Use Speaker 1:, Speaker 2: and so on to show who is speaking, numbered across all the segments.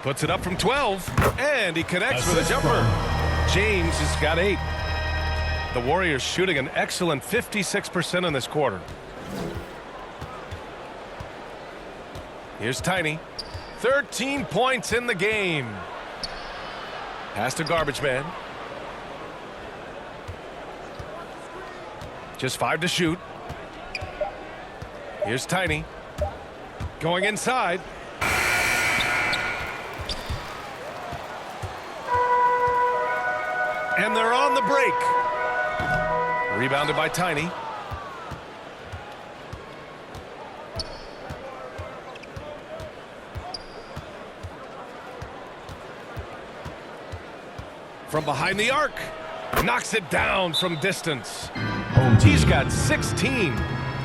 Speaker 1: Puts it up from 12, and he connects with a jumper. James has got 8. The Warriors shooting an excellent 56% in this quarter. Here's Tiny. 13 points in the game. Pass to Garbage Man. Just 5 to shoot. Here's Tiny. Going inside. And they're on the break. Rebounded by Tiny. From behind the arc. Knocks it down from distance. He's got 16.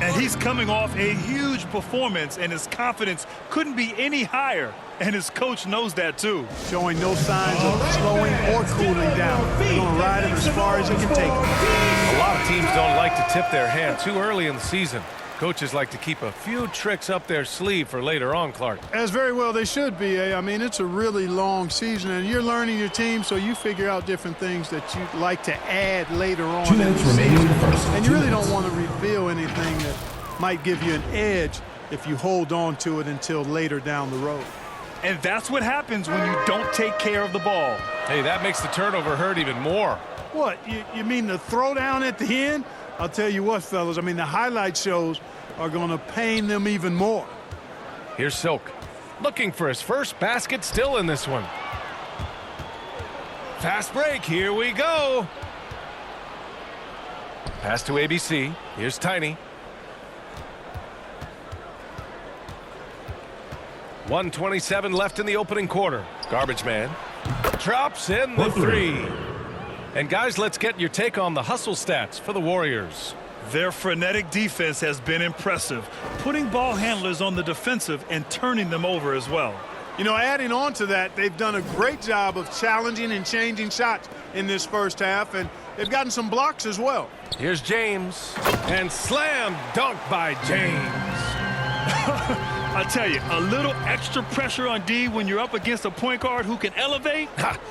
Speaker 2: And he's coming off a huge performance, and his confidence couldn't be any higher. And his coach knows that, too.
Speaker 3: Showing no signs of slowing or cooling down. They're going to ride him as far as he can take him.
Speaker 1: A lot of teams don't like to tip their hand too early in the season. Coaches like to keep a few tricks up their sleeve for later on, Clark.
Speaker 3: As very well they should be. I mean, it's a really long season, and you're learning your team, so you figure out different things that you'd like to add later on.
Speaker 4: 2 minutes remaining in the first.
Speaker 3: And you really don't want to reveal anything that might give you an edge if you hold on to it until later down the road.
Speaker 2: And that's what happens when you don't take care of the ball.
Speaker 1: Hey, that makes the turnover hurt even more.
Speaker 3: What, you mean the throwdown at the end? I'll tell you what, fellas, I mean, the highlight shows are going to pain them even more.
Speaker 1: Here's Silk. Looking for his first basket still in this one. Fast break. Here we go. Pass to ABC. Here's Tiny. 1:27 left in the opening quarter. Garbage Man drops in the 3. And guys, let's get your take on the hustle stats for the Warriors.
Speaker 2: Their frenetic defense has been impressive, putting ball handlers on the defensive and turning them over as well.
Speaker 3: You know, adding on to that, they've done a great job of challenging and changing shots in this first half, and they've gotten some blocks as well.
Speaker 1: Here's James, and slam dunk by James.
Speaker 2: I tell you, a little extra pressure on D when you're up against a point guard who can elevate.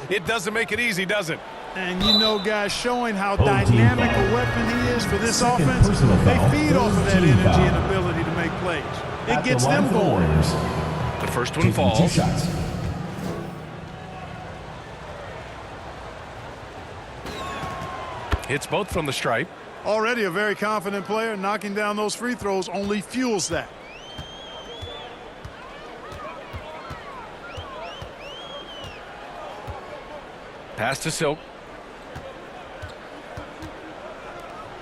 Speaker 1: It doesn't make it easy, does it?
Speaker 3: And you know, guys, showing how dynamic a weapon he is for this offense, they feed off of that energy and ability to make plays. It gets them going.
Speaker 1: The first one falls. Hits both from the stripe.
Speaker 3: Already a very confident player. Knocking down those free throws only fuels that.
Speaker 1: Pass to Silk.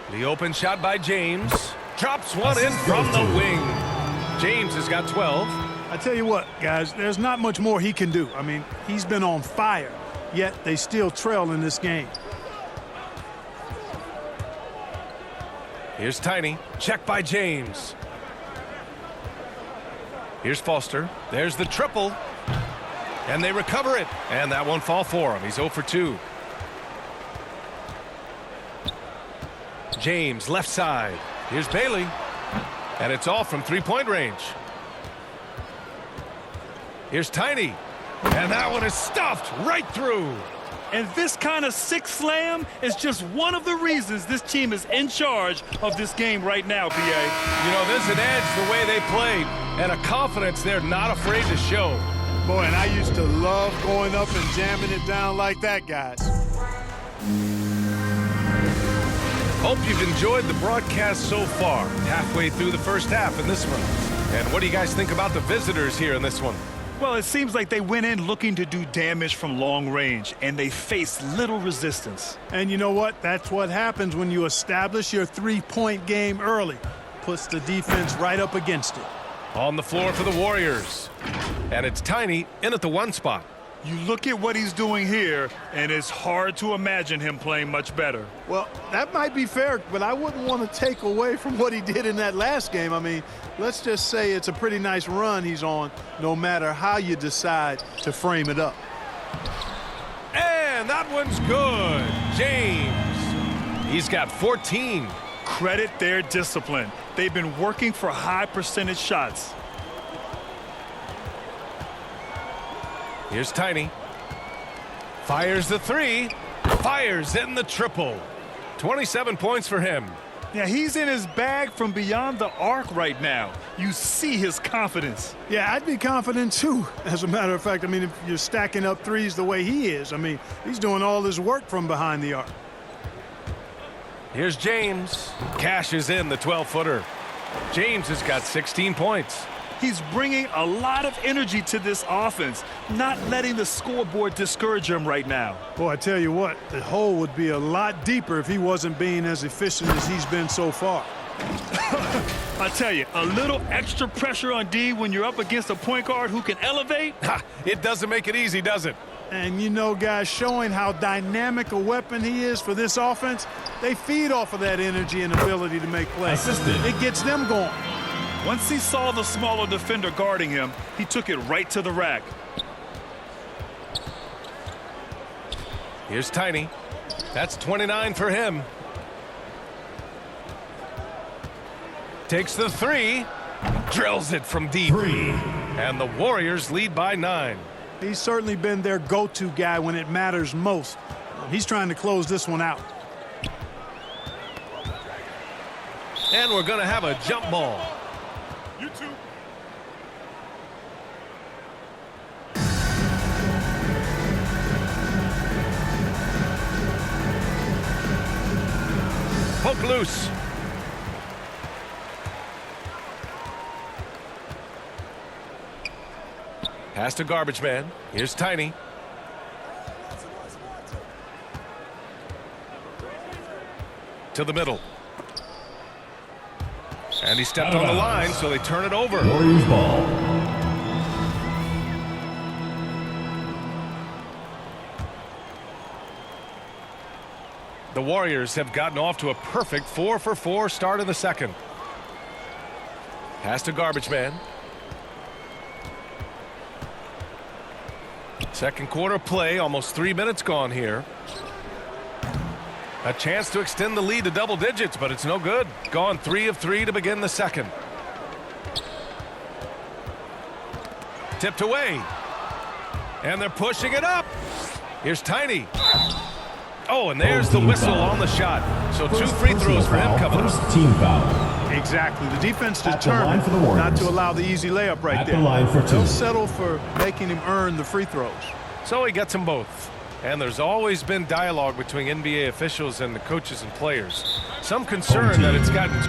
Speaker 1: The open shot by James. Drops one in from the wing. James has got 12.
Speaker 3: I tell you what, guys, there's not much more he can do. I mean, he's been on fire, yet they still trail in this game.
Speaker 1: Here's Tiny. Check by James. Here's Foster. There's the triple. And they recover it. And that won't fall for him. He's 0 for 2. James, left side. Here's Bailey. And it's all from three-point range. Here's Tiny. And that one is stuffed right through.
Speaker 2: And this kind of sick slam is just one of the reasons this team is in charge of this game right now, B.A.
Speaker 1: You know, there's an edge the way they played and a confidence they're not afraid to show.
Speaker 3: Boy, and I used to love going up and jamming it down like that, guys.
Speaker 1: Hope you've enjoyed the broadcast so far. Halfway through the first half in this one. And what do you guys think about the visitors here in this one?
Speaker 2: Well, it seems like they went in looking to do damage from long range, and they faced little resistance.
Speaker 3: And you know what? That's what happens when you establish your three-point game early. Puts the defense right up against it.
Speaker 1: On the floor for the Warriors. And it's Tiny in at the 1 spot.
Speaker 2: You look at what he's doing here, and it's hard to imagine him playing much better.
Speaker 3: Well, that might be fair, but I wouldn't want to take away from what he did in that last game. I mean, let's just say it's a pretty nice run he's on, no matter how you decide to frame it up.
Speaker 1: And that one's good. James. He's got 14.
Speaker 2: Credit their discipline. They've been working for high percentage shots.
Speaker 1: Here's Tiny. Fires the three. Fires in the triple. 27 points for him.
Speaker 2: Yeah, he's in his bag from beyond the arc right now. You see his confidence.
Speaker 3: Yeah, I'd be confident too. As a matter of fact, I mean, if you're stacking up threes the way he is, I mean, he's doing all his work from behind the arc.
Speaker 1: Here's James. Cashes in the 12-footer. James has got 16 points.
Speaker 2: He's bringing a lot of energy to this offense, not letting the scoreboard discourage him right now.
Speaker 3: Boy, I tell you what, the hole would be a lot deeper if he wasn't being as efficient as he's been so far.
Speaker 2: I tell you, a little extra pressure on D when you're up against a point guard who can elevate.
Speaker 1: It doesn't make it easy, does it?
Speaker 3: And you know, guys, showing how dynamic a weapon he is for this offense, they feed off of that energy and ability to make plays. It gets them going.
Speaker 2: Once he saw the smaller defender guarding him, he took it right to the rack.
Speaker 1: Here's Tiny. That's 29 for him. Takes the three. Drills it from deep. And the Warriors lead by 9.
Speaker 3: He's certainly been their go-to guy when it matters most. He's trying to close this one out.
Speaker 1: And we're going to have a jump ball.
Speaker 2: You too.
Speaker 1: Poke loose. Pass to Garbage Man. Here's Tiny. To the middle. And he stepped on the line, so they turn it over.
Speaker 4: Warriors ball.
Speaker 1: The Warriors have gotten off to a perfect 4-for-4 start in the second. Pass to Garbage Man. Second quarter play, almost 3 minutes gone here. A chance to extend the lead to double digits, but it's no good. Gone 3 of 3 to begin the second. Tipped away. And they're pushing it up. Here's Tiny. Oh, and there's the whistle on the shot. So 2 free throws for him coming up.
Speaker 4: First team foul.
Speaker 3: Exactly. The defense
Speaker 4: At the line
Speaker 3: determined
Speaker 4: for the Warriors.
Speaker 3: not to allow the easy layup right
Speaker 4: At
Speaker 3: there.
Speaker 4: the line for 2.
Speaker 3: They'll settle for making him earn the free throws.
Speaker 1: So he gets them both. And there's always been dialogue between NBA officials and the coaches and players. Some concern that it's gotten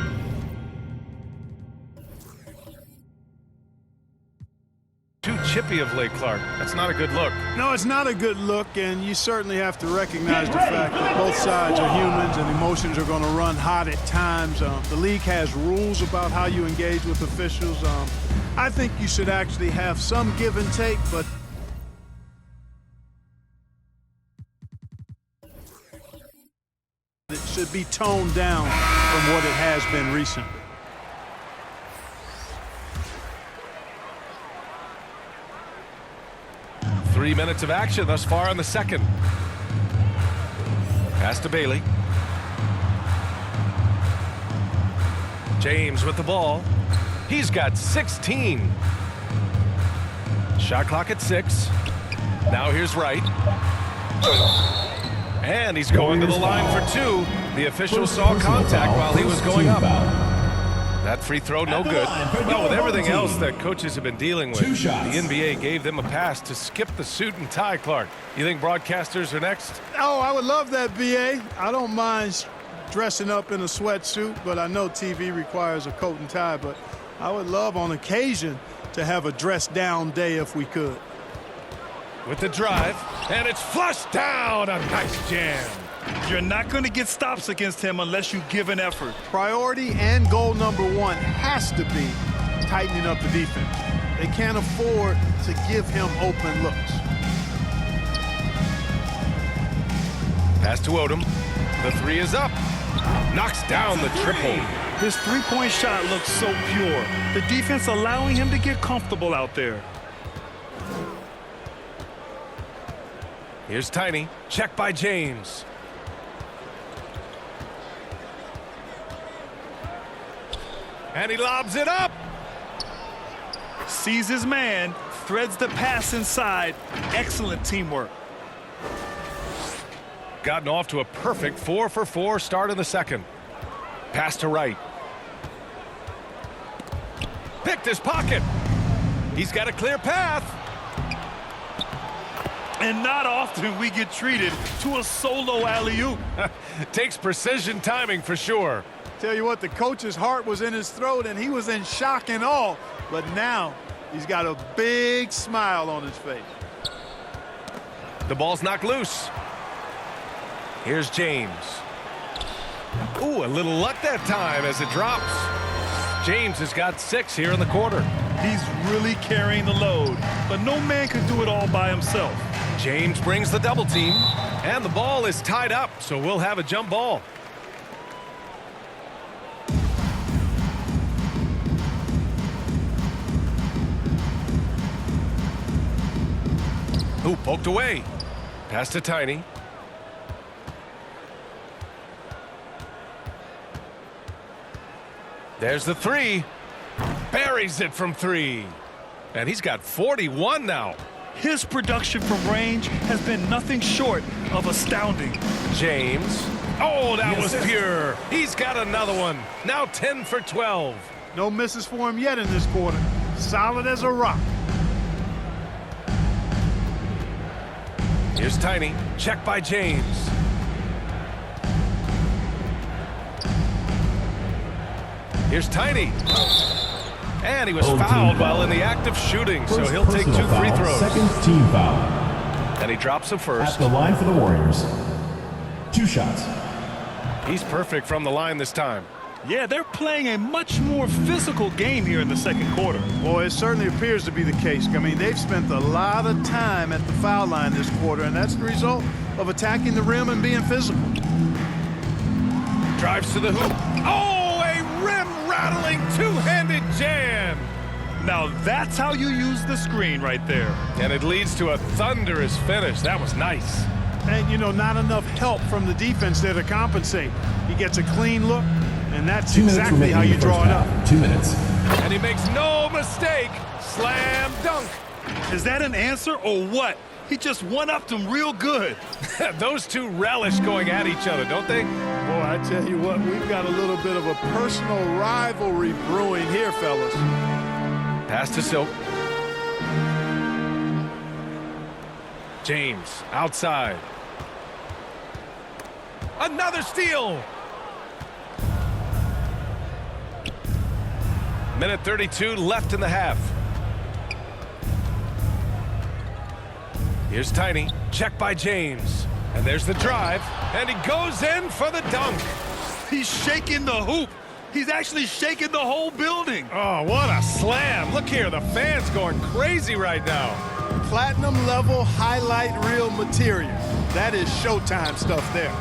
Speaker 1: too chippy of late, Clark. That's not a good look.
Speaker 3: No, it's not a good look, and you certainly have to recognize the fact that both sides are humans and emotions are going to run hot at times. The league has rules about how you engage with officials. I think you should actually have some give and take, but it should be toned down from what it has been recently.
Speaker 1: Three minutes of action thus far in the second. Pass to Bailey. James with the ball. He's got 16. Shot clock at 6. Now here's Wright. And he's going to the line for 2. The official saw contact while he was going up. That free throw, no good. Well, with everything else that coaches have been dealing with, the NBA gave them a pass to skip the suit and tie, Clark. You think broadcasters are next?
Speaker 3: Oh, I would love that, BA. I don't mind dressing up in a sweatsuit, but I know TV requires a coat and tie, but I would love on occasion to have a dress-down day if we could.
Speaker 1: With the drive, and it's flushed down. A nice jam.
Speaker 2: You're not going to get stops against him unless you give an effort.
Speaker 3: Priority and goal number 1 has to be tightening up the defense. They can't afford to give him open looks.
Speaker 1: Pass to Odom. The 3 is up. Knocks down the triple.
Speaker 2: His three-point shot looks so pure. The defense allowing him to get comfortable out there.
Speaker 1: Here's Tiny. Check by James. And he lobs it up.
Speaker 2: Sees his man, threads the pass inside. Excellent teamwork.
Speaker 1: Gotten off to a perfect 4-for-4 start in the second. Pass to right. Picked his pocket. He's got a clear path.
Speaker 2: And not often we get treated to a solo alley-oop.
Speaker 1: Takes precision timing for sure.
Speaker 3: Tell you what, the coach's heart was in his throat and he was in shock and awe. But now he's got a big smile on his face.
Speaker 1: The ball's knocked loose. Here's James. Ooh, a little luck that time as it drops. James has got 6 here in the quarter.
Speaker 2: He's really carrying the load, but no man can do it all by himself.
Speaker 1: James brings the double team, and the ball is tied up, so we'll have a jump ball. Ooh, poked away. Pass to Tiny. There's the 3. Buries it from 3. And he's got 41 now.
Speaker 2: His production from range has been nothing short of astounding.
Speaker 1: James. Oh, that was pure. He's got another one. Now 10 for 12.
Speaker 3: No misses for him yet in this quarter. Solid as a rock.
Speaker 1: Here's Tiny. Check by James. Here's Tiny. And he was fouled while in the act of shooting, so he'll take 2 free throws.
Speaker 4: Second team foul.
Speaker 1: And he drops a first.
Speaker 4: At the line for the Warriors. 2 shots.
Speaker 1: He's perfect from the line this time.
Speaker 2: Yeah, they're playing a much more physical game here in the second quarter.
Speaker 3: Boy, it certainly appears to be the case. I mean, they've spent a lot of time at the foul line this quarter, and that's the result of attacking the rim and being physical.
Speaker 1: Drives to the hoop. Oh, a rim-rattling two-handed jam.
Speaker 2: Now that's how you use the screen right there.
Speaker 1: And it leads to a thunderous finish. That was nice.
Speaker 3: And, you know, not enough help from the defense there to compensate. He gets a clean look, and that's
Speaker 4: 2 minutes
Speaker 3: exactly how you draw it up.
Speaker 4: 2 minutes.
Speaker 1: And he makes no mistake. Slam dunk.
Speaker 2: Is that an answer or what? He just one-upped him real good.
Speaker 1: Those two relish going at each other, don't they?
Speaker 3: Boy, I tell you what, we've got a little bit of a personal rivalry brewing here, fellas.
Speaker 1: Pass to Silk. James outside. Another steal. Minute 32 left in the half. Here's Tiny. Check by James. And there's the drive. And he goes in for the dunk.
Speaker 2: He's shaking the hoop. He's actually shaking the whole building.
Speaker 1: Oh, what a slam. Look here, the fans going crazy right now.
Speaker 3: Platinum level highlight reel material. That is Showtime stuff there.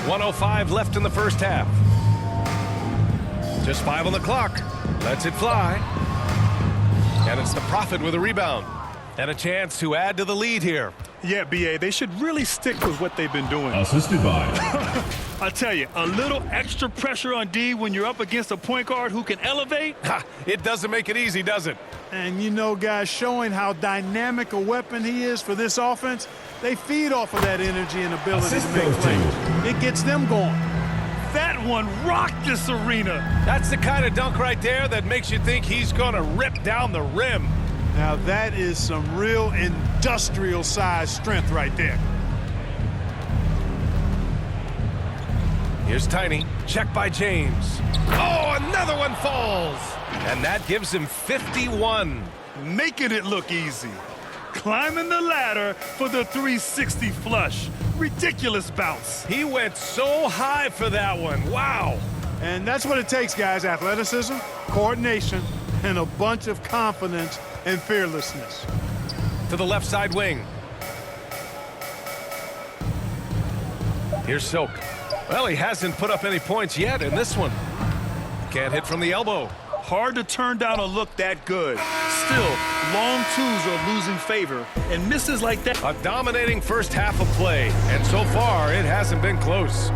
Speaker 1: 1:05 left in the first half. Just 5 on the clock. Lets it fly. And it's the Prophet with a rebound. And a chance to add to the lead here.
Speaker 2: Yeah, B.A., they should really stick with what they've been doing.
Speaker 4: Assisted by.
Speaker 2: I tell you, a little extra pressure on D when you're up against a point guard who can elevate.
Speaker 1: Ha, it doesn't make it easy, does it?
Speaker 3: And you know, guys, showing how dynamic a weapon he is for this offense, they feed off of that energy and ability
Speaker 4: Assist
Speaker 3: to make
Speaker 4: goes to.
Speaker 3: plays. It gets them going.
Speaker 2: That one rocked this arena.
Speaker 1: That's the kind of dunk right there that makes you think he's going to rip down the rim.
Speaker 3: Now that is some real industrial size strength right there.
Speaker 1: Here's Tiny. Check by James. Oh, another one falls. And that gives him 51.
Speaker 2: Making it look easy. Climbing the ladder for the 360 flush. Ridiculous bounce.
Speaker 1: He went so high for that one. Wow.
Speaker 3: And that's what it takes, guys. Athleticism, coordination, and a bunch of confidence and fearlessness.
Speaker 1: To the left side wing. Here's Silk. Well, he hasn't put up any points yet in this one. Can't hit from the elbow.
Speaker 2: Hard to turn down a look that good. Still, long twos are losing favor, and misses like that.
Speaker 1: A dominating first half of play, and so far it hasn't been close.